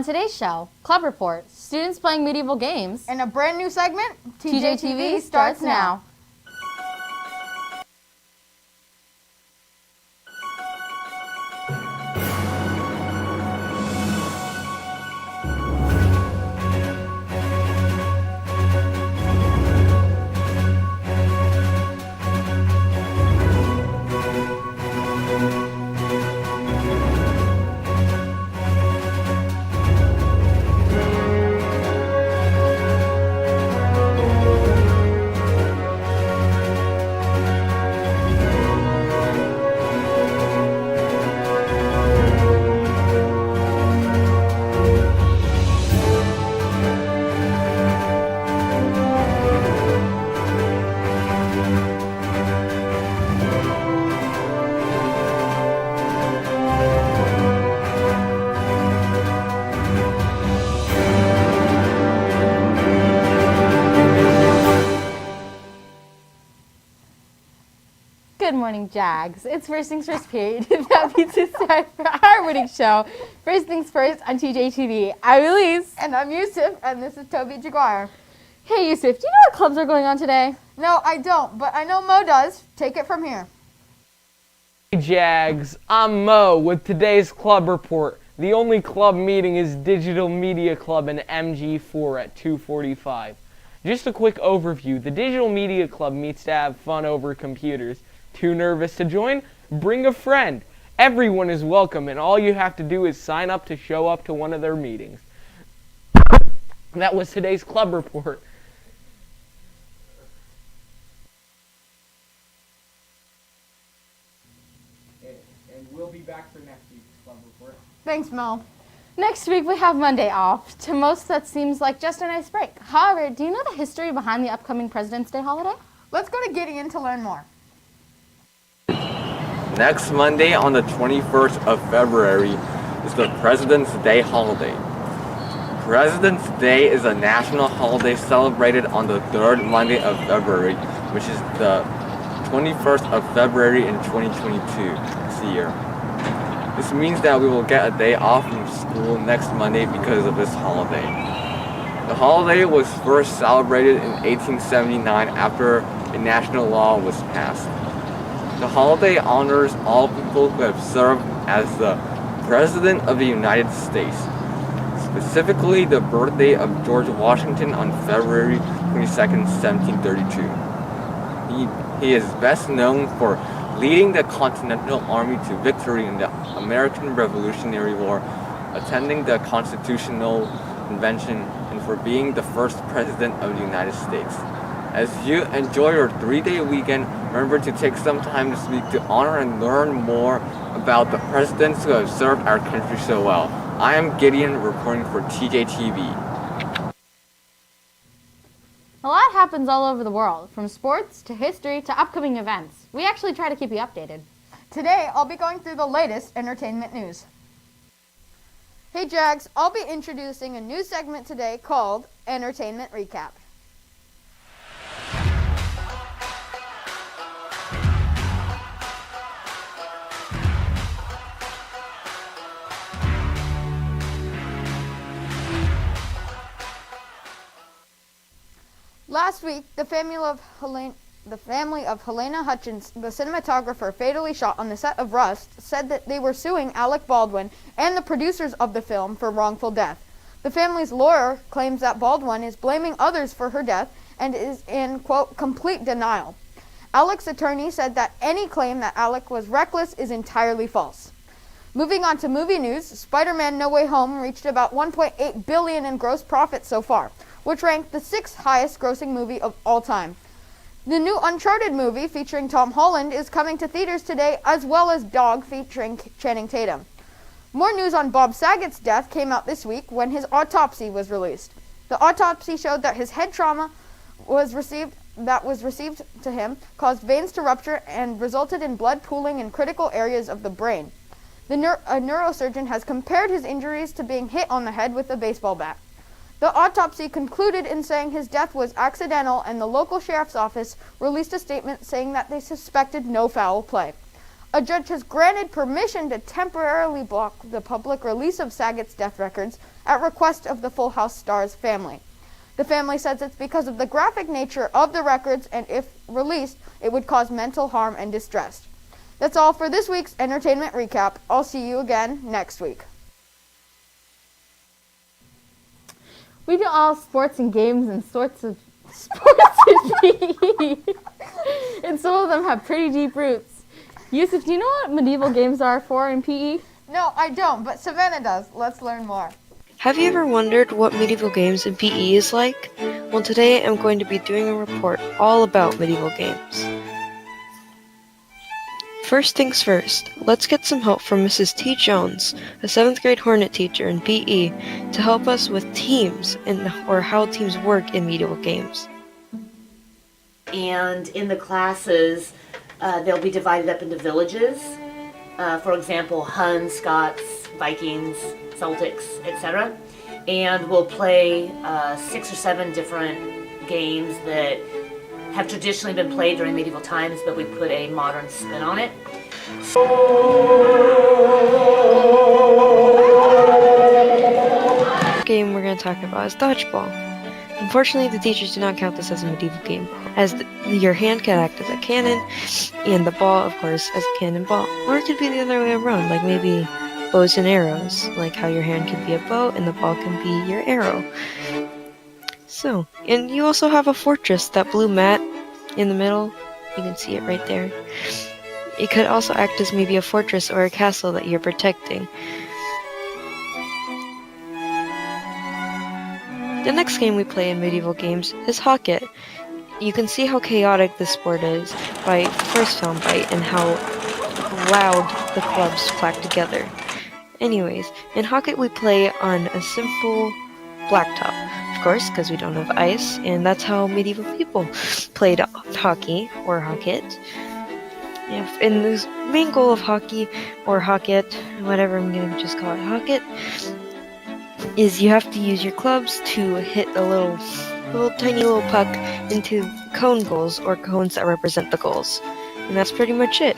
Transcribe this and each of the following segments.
today's show, Club Report, students playing medieval games. And a brand new segment, TJTV starts now. Good morning, Jags. It's First Things First period. That means it's time for our morning show. First Things First on TJTV. I'm Elise. And I'm Yusuf, and this is Toby Jaguar. Hey, Yusuf, do you know what clubs are going on today? No, I don't, but I know Mo does. Take it from here. Hey, Jags. I'm Mo with today's club report. The only club meeting is Digital Media Club in MG4 at 2:45. Just a quick overview. The Digital Media Club meets to have fun over computers. Too nervous to join? Bring a friend. Everyone is welcome, and all you have to do is sign up to show up to one of their meetings. That was today's club report. And we'll be back for next week's club report. Thanks, Mo. Next week we have Monday off. To most that seems like just a nice break. However, do you know the history behind the upcoming President's Day holiday? Let's go to Gideon to learn more. Next Monday on the 21st of February is the President's Day holiday. President's Day is a national holiday celebrated on the third Monday of February, which is the 21st of February in 2022 this year. This means that we will get a day off from school next Monday because of this holiday. The holiday was first celebrated in 1879 after a national law was passed. The holiday honors all people who have served as the President of the United States, specifically the birthday of George Washington on February 22nd, 1732. He is best known for leading the Continental Army to victory in the American Revolutionary War, attending the Constitutional Convention, and for being the first President of the United States. As you enjoy your 3-day weekend, remember to take some time this week to honor and learn more about the presidents who have served our country so well. I am Gideon reporting for TJTV. A lot happens all over the world, from sports to history to upcoming events. We actually try to keep you updated. Today, I'll be going through the latest entertainment news. Hey, Jags, I'll be introducing a new segment today called Entertainment Recap. Last week, the family of Helena Hutchins, the cinematographer fatally shot on the set of Rust, said that they were suing Alec Baldwin and the producers of the film for wrongful death. The family's lawyer claims that Baldwin is blaming others for her death and is in, quote, complete denial. Alec's attorney said that any claim that Alec was reckless is entirely false. Moving on to movie news, Spider-Man No Way Home reached about $1.8 billion in gross profit so far, which ranked the 6th highest grossing movie of all time. The new Uncharted movie featuring Tom Holland is coming to theaters today, as well as Dog featuring Channing Tatum. More news on Bob Saget's death came out this week when his autopsy was released. The autopsy showed that his head trauma was received to him caused veins to rupture and resulted in blood pooling in critical areas of the brain. A neurosurgeon has compared his injuries to being hit on the head with a baseball bat. The autopsy concluded in saying his death was accidental, and the local sheriff's office released a statement saying that they suspected no foul play. A judge has granted permission to temporarily block the public release of Saget's death records at request of the Full House star's family. The family says it's because of the graphic nature of the records, and if released, it would cause mental harm and distress. That's all for this week's entertainment recap. I'll see you again next week. We do all sports and games and sorts of sports in PE. And some of them have pretty deep roots. Yusuf, do you know what medieval games are for in PE? No, I don't, but Savannah does. Let's learn more. Have you ever wondered what medieval games in PE is like? Well, today I'm going to be doing a report all about medieval games. First things first, let's get some help from Mrs. T. Jones, a 7th grade Hornet teacher in PE, to help us with teams or how teams work in medieval games. And in the classes, they'll be divided up into villages. For example, Huns, Scots, Vikings, Celtics, etc. And we'll play 6 or 7 different games that have traditionally been played during medieval times, but we put a modern spin on it. The game we're going to talk about is dodgeball. Unfortunately, the teachers do not count this as a medieval game, as your hand can act as a cannon, and the ball, of course, as a cannonball. Or it could be the other way around, like maybe bows and arrows, like how your hand can be a bow and the ball can be your arrow. So, and you also have a fortress, that blue mat in the middle. You can see it right there. It could also act as maybe a fortress or a castle that you're protecting. The next game we play in medieval games is Hocket. You can see how chaotic this sport is by first sound bite and how loud the clubs clack together. Anyways, in Hocket we play on a simple blacktop, of course, because we don't have ice, and that's how medieval people played hockey or Hocket. And the main goal of hockey or Hocket, whatever I'm going to just call it Hocket, is you have to use your clubs to hit a little tiny little puck into cone goals or cones that represent the goals. And that's pretty much it.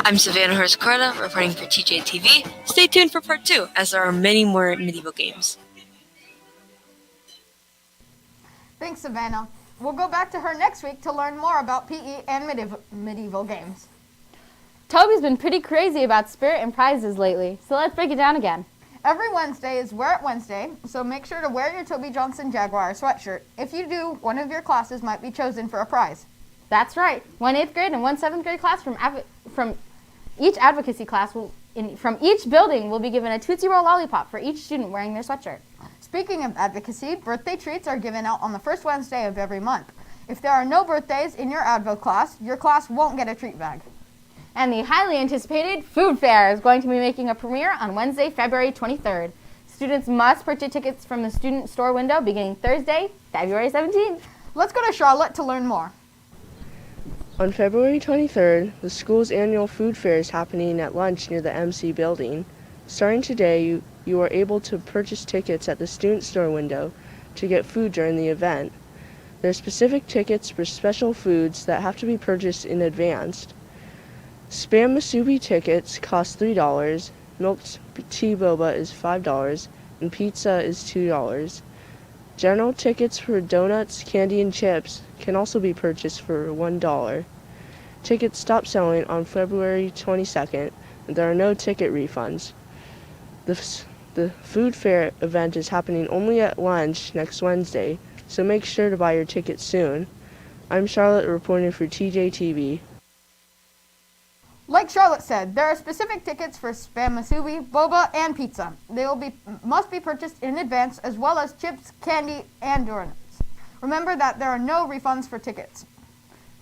I'm Savannah Horst-Carla, reporting for TJTV. Stay tuned for part 2, as there are many more medieval games. Thanks, Savannah. We'll go back to her next week to learn more about PE and medieval games. Toby's been pretty crazy about spirit and prizes lately, so let's break it down again. Every Wednesday is Wear It Wednesday, so make sure to wear your Toby Johnson Jaguar sweatshirt. If you do, one of your classes might be chosen for a prize. That's right. One 8th grade and one 7th grade class from each advocacy class from each building will be given a Tootsie Roll lollipop for each student wearing their sweatshirt. Speaking of advocacy, birthday treats are given out on the first Wednesday of every month. If there are no birthdays in your advo class, your class won't get a treat bag. And the highly anticipated food fair is going to be making a premiere on Wednesday, February 23rd. Students must purchase tickets from the student store window beginning Thursday, February 17th. Let's go to Charlotte to learn more. On February 23rd, the school's annual food fair is happening at lunch near the MC building. Starting today, you are able to purchase tickets at the student store window to get food during the event. There are specific tickets for special foods that have to be purchased in advance. Spam musubi tickets cost $3, milk tea boba is $5, and pizza is $2. General tickets for donuts, candy, and chips can also be purchased for $1. Tickets stop selling on February 22nd, and there are no ticket refunds. The food fair event is happening only at lunch next Wednesday, so make sure to buy your tickets soon. I'm Charlotte, reporting for TJTV. Like Charlotte said, there are specific tickets for spam musubi, boba, and pizza. They must be purchased in advance, as well as chips, candy, and donuts. Remember that there are no refunds for tickets.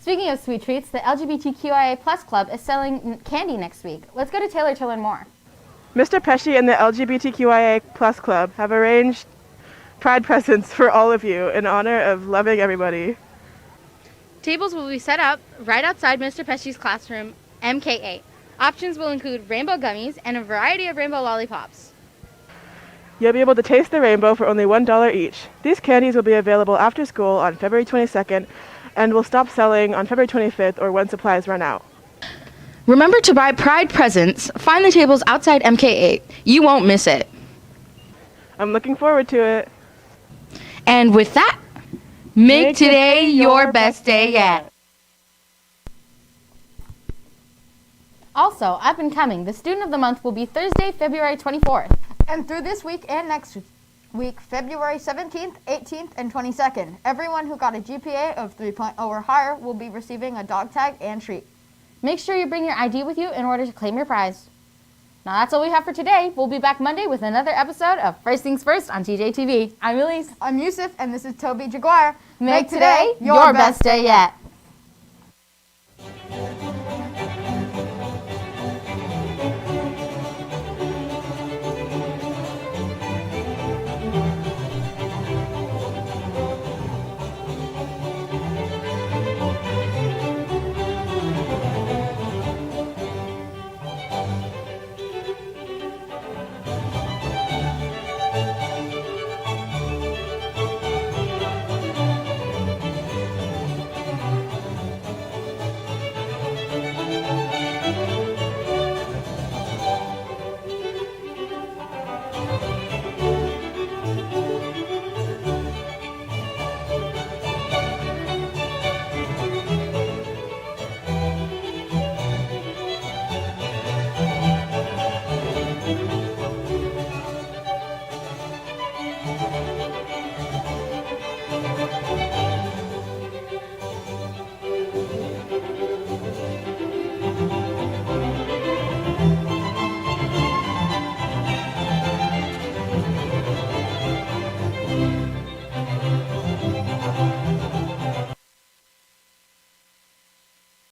Speaking of sweet treats, the LGBTQIA+ Club is selling candy next week. Let's go to Taylor to learn more. Mr. Pesci and the LGBTQIA+ Club have arranged pride presents for all of you in honor of loving everybody. Tables will be set up right outside Mr. Pesci's classroom, MK8. Options will include rainbow gummies and a variety of rainbow lollipops. You'll be able to taste the rainbow for only $1 each. These candies will be available after school on February 22nd and will stop selling on February 25th or when supplies run out. Remember to buy Pride presents. Find the tables outside MK8. You won't miss it. I'm looking forward to it. And with that, make today your best day yet. Also, up and coming, the Student of the Month will be Thursday, February 24th. And through this week and next week, February 17th, 18th, and 22nd, everyone who got a GPA of 3.0 or higher will be receiving a dog tag and treat. Make sure you bring your ID with you in order to claim your prize. Now that's all we have for today. We'll be back Monday with another episode of First Things First on TJTV. I'm Elise. I'm Yusuf, and this is Toby Jaguar. Make today your best day yet.